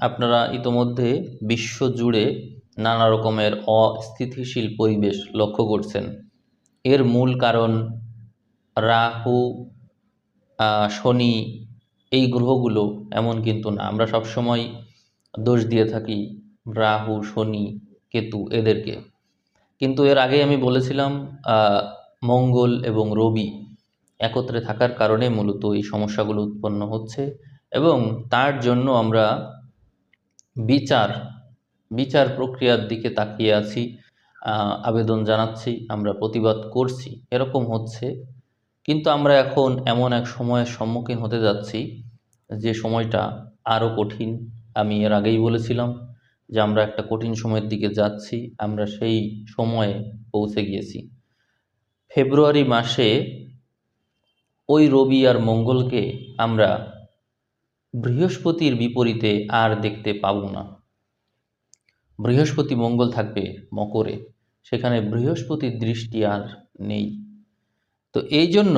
আপনারা ইতোমধ্যে বিশ্বজুড়ে নানা রকমের অস্থিতিশীল পরিবেশ লক্ষ্য করছেন। এর মূল কারণ রাহু, শনি, এই গ্রহগুলো এমন কিন্তু না। আমরা সবসময় দোষ দিয়ে থাকি রাহু, শনি, কেতু এদেরকে। কিন্তু এর আগে আমি বলেছিলাম মঙ্গল এবং রবি একত্রে থাকার কারণে মূলত এই সমস্যাগুলো উৎপন্ন হচ্ছে, এবং তার জন্য আমরা বিচার বিচার প্রক্রিয়ার দিকে তাকিয়ে আছি, আবেদন জানাচ্ছি, আমরা প্রতিবাদ করছি, এরকম হচ্ছে। কিন্তু আমরা এখন এমন এক সময়ের সম্মুখীন হতে যাচ্ছি যে সময়টা আরও কঠিন। আমি এর আগেই বলেছিলাম যে আমরা একটা কঠিন সময়ের দিকে যাচ্ছি, আমরা সেই সময়ে পৌঁছে গিয়েছি। ফেব্রুয়ারি মাসে ওই রবি আর মঙ্গলকে আমরা বৃহস্পতির বিপরীতে আর দেখতে পাব না। বৃহস্পতি মঙ্গল থাকবে মকরে, সেখানে বৃহস্পতির দৃষ্টি আর নেই। তো এই জন্য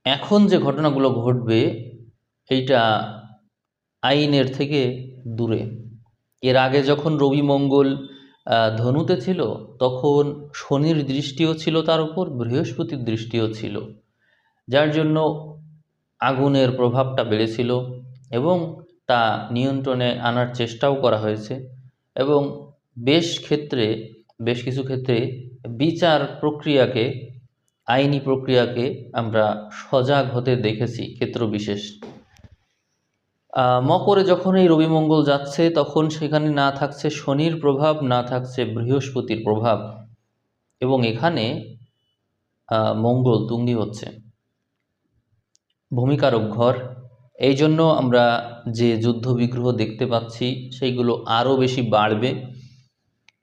এখন যে ঘটনাগুলো ঘটবে এইটা আইনের থেকে দূরে। এর আগে যখন রবি মঙ্গল ধনুতে ছিল, তখন শনির দৃষ্টিও ছিল তার উপর, বৃহস্পতির দৃষ্টিও ছিল, যার জন্য আগুনের প্রভাবটা বেড়েছিল এবং তা নিয়ন্ত্রণে আনার চেষ্টাও করা হয়েছে। এবং বেশ কিছু ক্ষেত্রে বিচার প্রক্রিয়াকে, আইনি প্রক্রিয়াকে আমরা সজাগ হতে দেখেছি ক্ষেত্র বিশেষ। মকরে যখন এই রবি মঙ্গল যাচ্ছে, তখন সেখানে না থাকছে শনির প্রভাব, না থাকছে বৃহস্পতির প্রভাব, এবং এখানে মঙ্গল তুঙ্গি হচ্ছে, ভূমিকারক ঘর। এই জন্য আমরা যে যুদ্ধ বিগ্রহ দেখতে পাচ্ছি সেইগুলো আরও বেশি বাড়বে,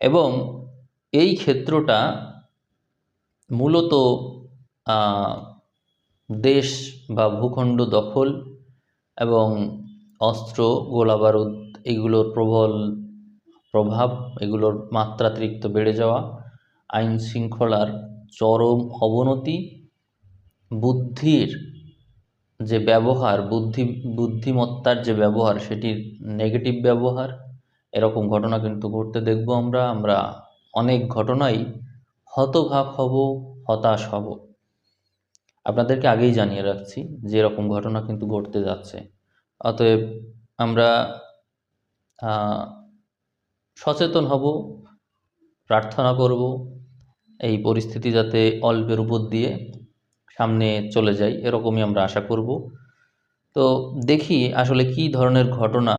এবং এই ক্ষেত্রটা মূলত দেশ বা ভূখণ্ড দখল এবং অস্ত্র, গোলাবারুদ, এগুলোর প্রবল প্রভাব, এগুলোর মাত্রাতিরিক্ত বেড়ে যাওয়া, আইন শৃঙ্খলার চরম অবনতি, বুদ্ধির যে ব্যবহার, বুদ্ধিমত্তার যে ব্যবহার, সেটির নেগেটিভ ব্যবহার, এরকম ঘটনা কিন্তু ঘটতে দেখব আমরা অনেক ঘটনাই হতবাক হব, হতাশ হব। আপনাদেরকে আগেই জানিয়ে রাখছি যে এরকম ঘটনা কিন্তু ঘটতে যাচ্ছে। অতএব আমরা সচেতন হব, প্রার্থনা করব এই পরিস্থিতি যাতে অল্পের উপর দিয়ে সামনে চলে যায়, এরকমই আমরা আশা করব। তো দেখি আসলে কি ধরনের ঘটনা